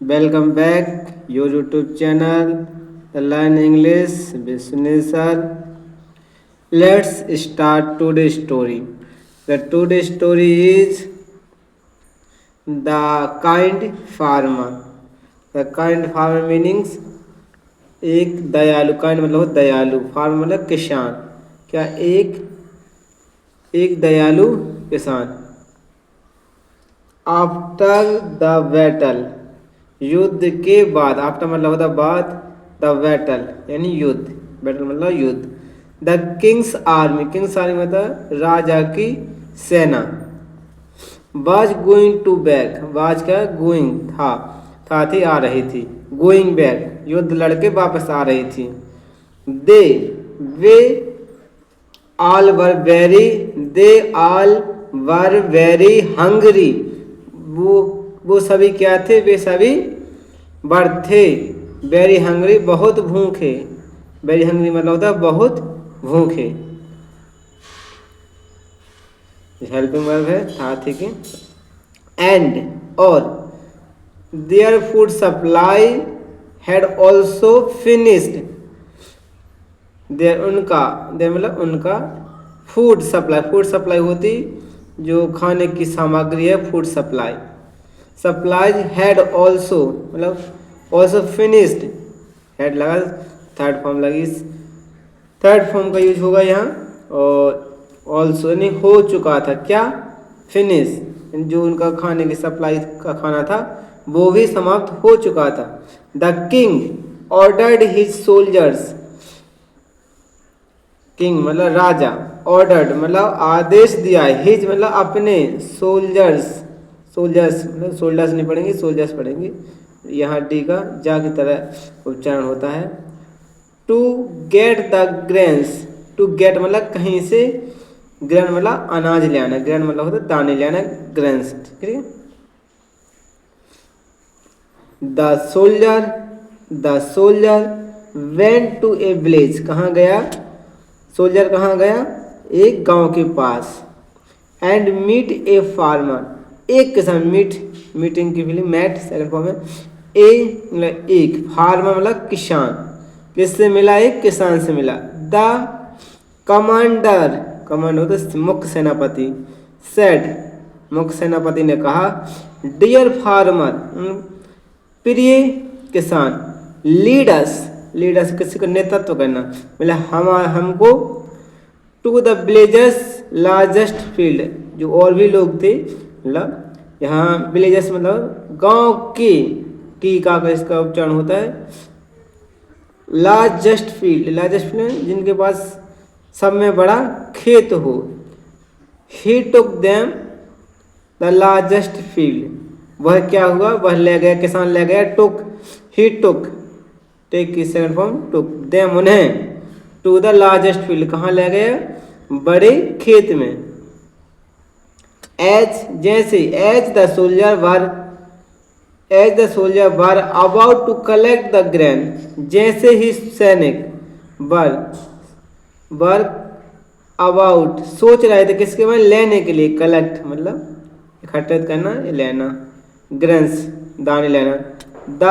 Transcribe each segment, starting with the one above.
Welcome back your YouTube channel, the Learn English with Sunil sir. Let's start today's story. The today's story is the kind farmer. The kind farmer meanings एक दयालु, kind मतलब दयालु, farmer मतलब किसान। क्या एक एक दयालु किसान। आफ्टर द बैटल, युद्ध के बाद, आफ्टर मतलब होता बाद, द बैटल यानी युद्ध, बैटल मतलब युद्ध। The king's army, king's army मतलब राजा की सेना। Was going to back, was क्या गोइंग था थी आ रही थी, गोइंग बैक युद्ध लड़के वापस आ रही थी। They were all were very, they all were very hungry, वो सभी क्या थे, वे सभी वर थे, वेरी हंग्री बहुत भूखे, वेरी हंग्री मतलब होता है बहुत भूखे। हेल्पिंग वर्ब है था, ठीक है। एंड और their food supply had also finished, their उनका, देयर मतलब उनका, फूड सप्लाई होती जो खाने की सामग्री है, food supply. Supplies had also मतलब ऑल्सो फिनिश्ड, हैड लगा थर्ड फॉर्म लगी, थर्ड फॉर्म का यूज होगा यहाँ। और ऑल्सो यानी हो चुका था, क्या फिनिश, जो उनका खाने की सप्लाई का खाना था वो भी समाप्त हो चुका था। The king ordered his soldiers, king मतलब राजा, ऑर्डर्ड मतलब आदेश दिया, हिज मतलब अपने, सोल्जर्स, सोल्जर्स मतलब सोल्जर्स नहीं पढ़ेंगे, सोल्जर्स पढ़ेंगे। यहाँ डी का जा की तरह उच्चारण होता है। To get the grains, to get मतलब कहीं से, ग्रेन मतलब अनाज ले आना, ग्रेन मतलब होता है दाने ले आना, ग्रेन्स, ठीक है। The soldier went to a village, कहाँ गया सोल्जर, कहाँ गया एक गांव के पास। एंड मीट ए फार्मर, एक किसान, मीटिंग की फिल्म मैट सेकंड फॉर्म है। ए मतलब एक, फार्मर मतलब किसान, किससे मिला, एक किसान से मिला। द कमांडर, कमांडर होता मुख्य सेनापति, सेड मुख्य सेनापति ने कहा, डियर फार्मर प्रिय किसान, लीडर्स, लीडर्स किसी को नेतृत्व करना, मतलब हमको, to the villagers largest field, जो और भी लोग थे, मतलब यहाँ विलेजर्स मतलब गांव के, की का इसका उच्चारण होता है लार्जेस्ट फील्ड, लार्जेस्ट फील्ड जिनके पास सब में बड़ा खेत हो। He took them the largest field, वह क्या हुआ, वह ले गया, किसान ले गया, टुक, ही टुक, टेक की सेकंड फॉर्म टुक, देम उन्हें, टू द लार्जेस्ट फील्ड कहाँ ले गया, बड़े खेत में। एज जैसे, as the soldier were about to collect the grain, जैसे ही सैनिक वर अबाउट सोच रहे थे किसके बाद, लेने के लिए, कलेक्ट मतलब इकट्ठित करना, लेना, ग्रेन्स दाने लेना। द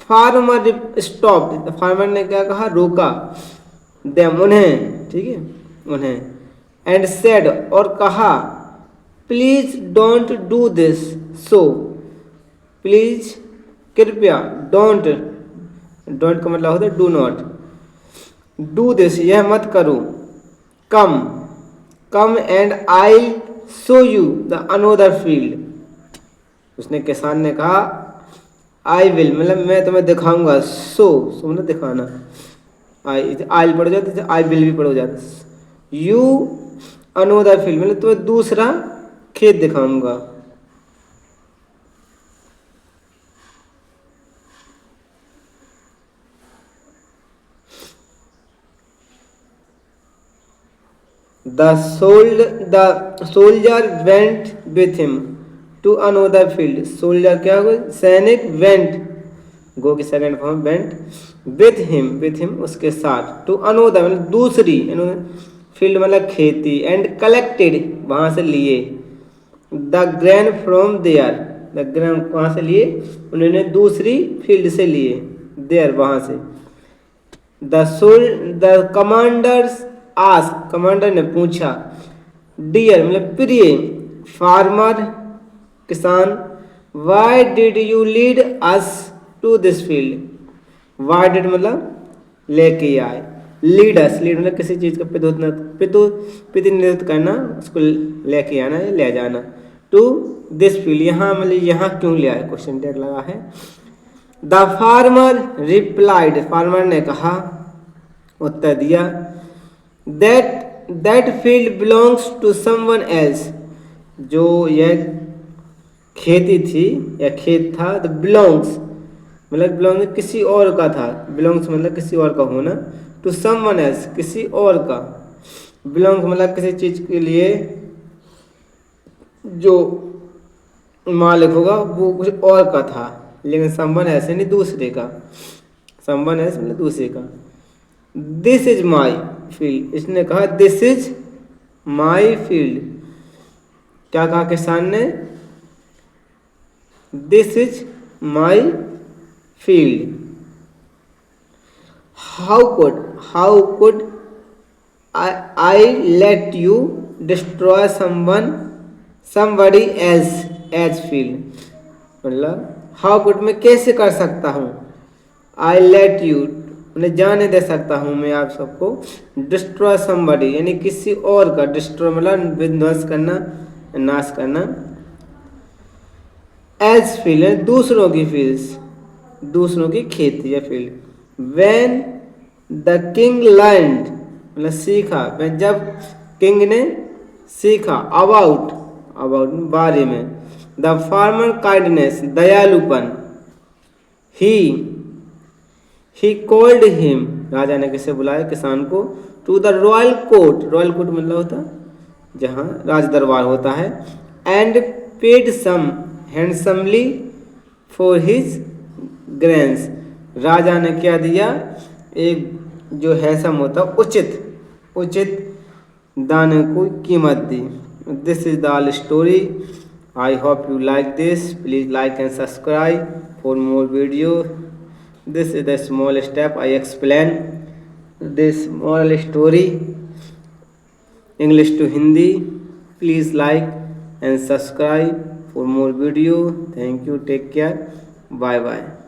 फार्मर स्टॉप्ड, फार्मर ने क्या कहा, रोका, देम उन्हें, ठीक है उन्हें। एंड सेड और कहा, please don't do this, so please कृपया, डोंट, डोंट का मतलब होता है डू नॉट, डू दिस यह मत करो, come, come and I show you the another field, उसने किसान ने कहा, आई विल मतलब मैं तुम्हें दिखाऊंगा, सो मतलब दिखाना, आई पढ़ जाता, आई विल भी पढ़ जाता, यू अनोदर फील्ड मतलब तुम्हें दूसरा खेत दिखाऊंगा। The soldier went with him to another field, soldier क्या हुआ, सैनिक, वेंट गो की second form went, with him उसके साथ, टू अनोदर मतलब दूसरी, फील्ड मतलब खेती, एंड कलेक्टेड वहाँ से लिए, the grain from there the gram कहाँ से लिए, उन्होंने दूसरी फील्ड से लिए, देयर वहाँ से। द कमांडर्स आस्क, कमांडर ने पूछा, डियर मतलब प्रिय, फार्मर किसान, why did you lead us to this field, why did मतलब लेके आए, लीड अस, लीड मतलब किसी चीज़ का प्रतिनिधित्व करना, उसको लेके आना या ले जाना, टू दिस फील्ड, यहाँ मतलब यहाँ क्यों ले आए, क्वेश्चन टैग लगा है। द फार्मर रिप्लाइड, फार्मर ने कहा, उत्तर दिया, that field belongs to someone else, जो यह खेती थी या खेत था, द बिलोंग्स मतलब बिलोंग किसी और का था, बिलोंग्स मतलब किसी और का होना, टू समवन एल्स किसी और का, बिलोंग मतलब किसी चीज़ के लिए जो मालिक होगा वो कुछ और का था, लेकिन समवन एल्स नहीं दूसरे का, समवन एल्स मतलब दूसरे का। दिस इज माई फील्ड, इसने कहा दिस इज माई फील्ड, क्या कहा किसान ने, this is my field. How could I let you destroy somebody else as field, मतलब हाउ कुड मैं कैसे कर सकता हूँ, आई लेट यू उन्हें जाने दे सकता हूँ मैं आप सबको, डिस्ट्रॉय somebody यानी किसी और का, डिस्ट्रॉय मतलब विध्वंस करना, नाश करना, एज फील्ड दूसरों की फील्ड्स, दूसरों की खेती या field. When the king learned मतलब सीखा, जब किंग ने सीखा, अबाउट बारे में, द फार्मर काइंडनेस दयालुपन, ही कॉल्ड हिम राजा ने किसे बुलाया, किसान को, to the royal court, royal court मतलब होता जहाँ राज दरबार होता है, and paid some handsomely for his grains, राजा ने क्या दिया, एक जो हैंसम होता उचित दाने को कीमत दी। This is the all story, I hope you like this, please like and subscribe for more video. This is the small step I explain this moral story English to Hindi. Please like and subscribe for more video. Thank you. Take care. Bye bye.